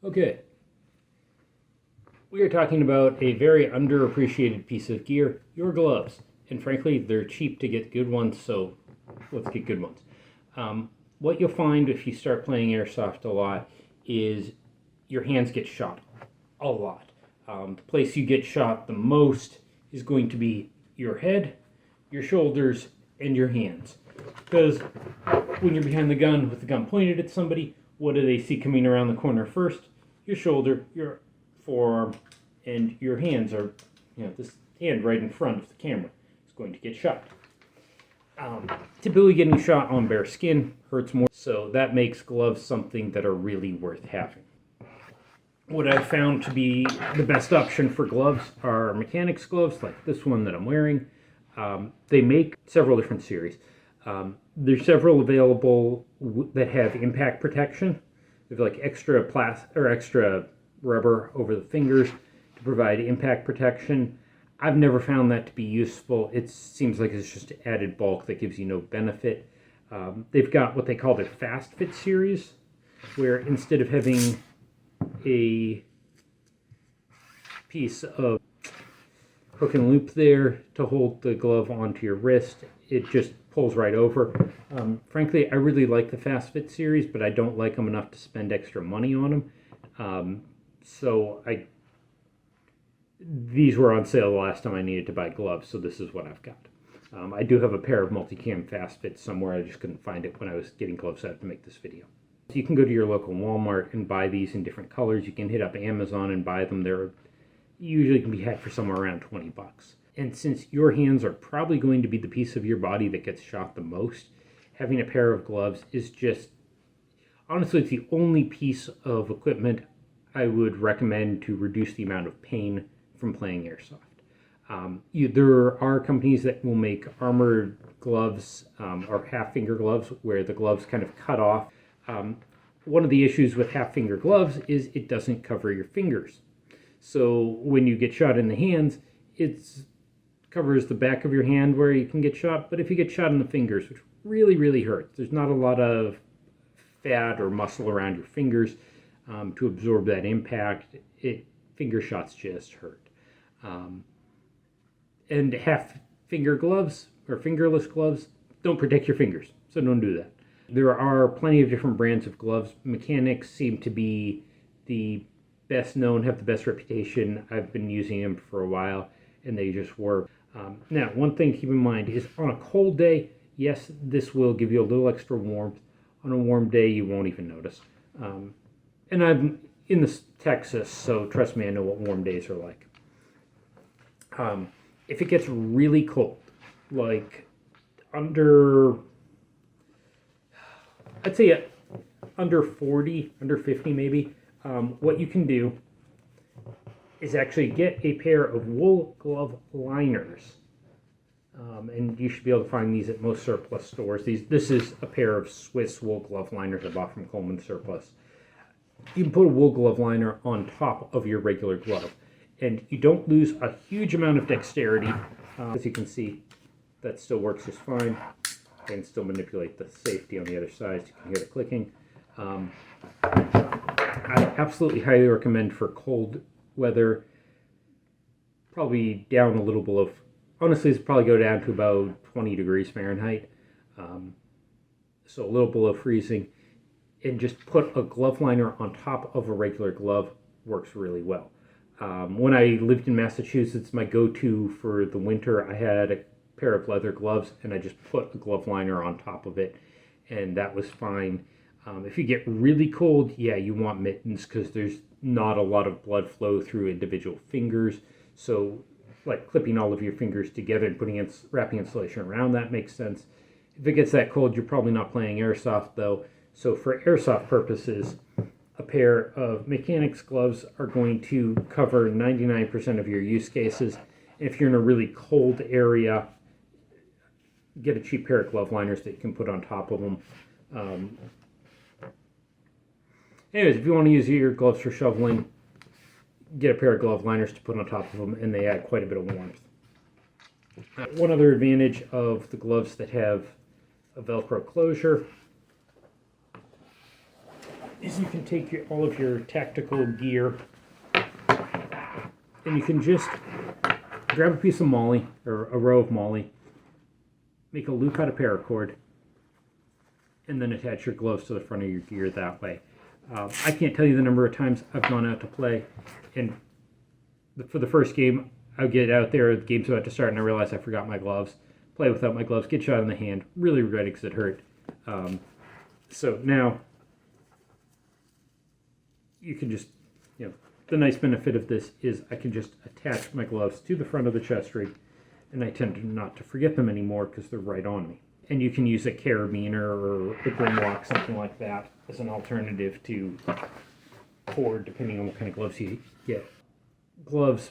Okay, we are talking about a very underappreciated piece of gear, your gloves. And frankly, they're cheap to get good ones, so let's get good ones. What you'll find if you start playing airsoft a lot is your hands get shot a lot. The place you get shot the most is going to be your head, your shoulders, and your hands. Because when you're behind the gun with the gun pointed at somebody, what do they see coming around the corner first? Your shoulder, your forearm, and your hands are, this hand right in front of the camera is going to get shot. Typically getting shot on bare skin hurts more, so that makes gloves something that are really worth having. What I found to be the best option for gloves are mechanics gloves, like this one that I'm wearing. They make several different series. There's several available that have impact protection. They have like extra extra rubber over the fingers to provide impact protection. I've never found that to be useful. It seems like it's just added bulk that gives you no benefit. They've got what they call their fast fit series, where instead of having a piece of hook and loop there to hold the glove onto your wrist, it just pulls right over. Frankly, I really like the fast fit series, but I don't like them enough to spend extra money on them. These were on sale the last time I needed to buy gloves, so this is what I've got. I do have a pair of multicam fast fits somewhere. I just couldn't find it when I was getting gloves out to make this video. So you can go to your local Walmart and buy these in different colors. You can hit up Amazon and buy them. They're usually can be had for somewhere around 20 bucks. And since your hands are probably going to be the piece of your body that gets shot the most, having a pair of gloves is just, honestly, it's the only piece of equipment I would recommend to reduce the amount of pain from playing airsoft. There are companies that will make armored gloves or half-finger gloves where the gloves kind of cut off. One of the issues with half-finger gloves is it doesn't cover your fingers. So when you get shot in the hands, it covers the back of your hand where you can get shot, but if you get shot in the fingers, which really, really hurts, there's not a lot of fat or muscle around your fingers to absorb that impact. Finger shots just hurt. And half-finger gloves or fingerless gloves don't protect your fingers, so don't do that. There are plenty of different brands of gloves. Mechanics seem to be the best known, have the best reputation. I've been using them for a while, and they just work. Now, one thing to keep in mind is on a cold day, yes, this will give you a little extra warmth. On a warm day, you won't even notice. And I'm in Texas, so trust me, I know what warm days are like. If it gets really cold, like I'd say under 40, under 50 maybe, what you can do is actually get a pair of wool glove liners. And you should be able to find these at most surplus stores. This is a pair of Swiss wool glove liners I bought from Coleman Surplus. You can put a wool glove liner on top of your regular glove, and you don't lose a huge amount of dexterity. As you can see, that still works just fine. I can still manipulate the safety on the other side, so you can hear the clicking. I absolutely highly recommend for cold weather, probably down a little below, honestly, it's probably go down to about 20 degrees Fahrenheit, so a little below freezing, and just put a glove liner on top of a regular glove works really well. When I lived in Massachusetts, my go-to for the winter, I had a pair of leather gloves, and I just put a glove liner on top of it, and that was fine. If you get really cold, yeah, you want mittens because there's not a lot of blood flow through individual fingers. So, like clipping all of your fingers together and wrapping insulation around that makes sense. If it gets that cold, you're probably not playing airsoft though. So for airsoft purposes, a pair of mechanics gloves are going to cover 99% of your use cases. If you're in a really cold area, get a cheap pair of glove liners that you can put on top of them. Anyways, if you want to use your gloves for shoveling, get a pair of glove liners to put on top of them, and they add quite a bit of warmth. One other advantage of the gloves that have a Velcro closure is you can take all of your tactical gear and you can just grab a piece of MOLLE or a row of MOLLE, make a loop out of paracord, and then attach your gloves to the front of your gear that way. I can't tell you the number of times I've gone out to play, and for the first game, I would get out there, the game's about to start, and I realize I forgot my gloves. Play without my gloves, get shot in the hand, really regret it because it hurt. So now, you can just, the nice benefit of this is I can just attach my gloves to the front of the chest rig, and I tend not to forget them anymore because they're right on me. And you can use a carabiner or a grimlock, something like that, as an alternative to cord, depending on what kind of gloves you get. Gloves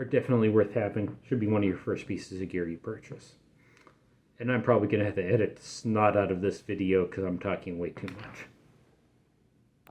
are definitely worth having. Should be one of your first pieces of gear you purchase. And I'm probably going to have to edit snot out of this video because I'm talking way too much.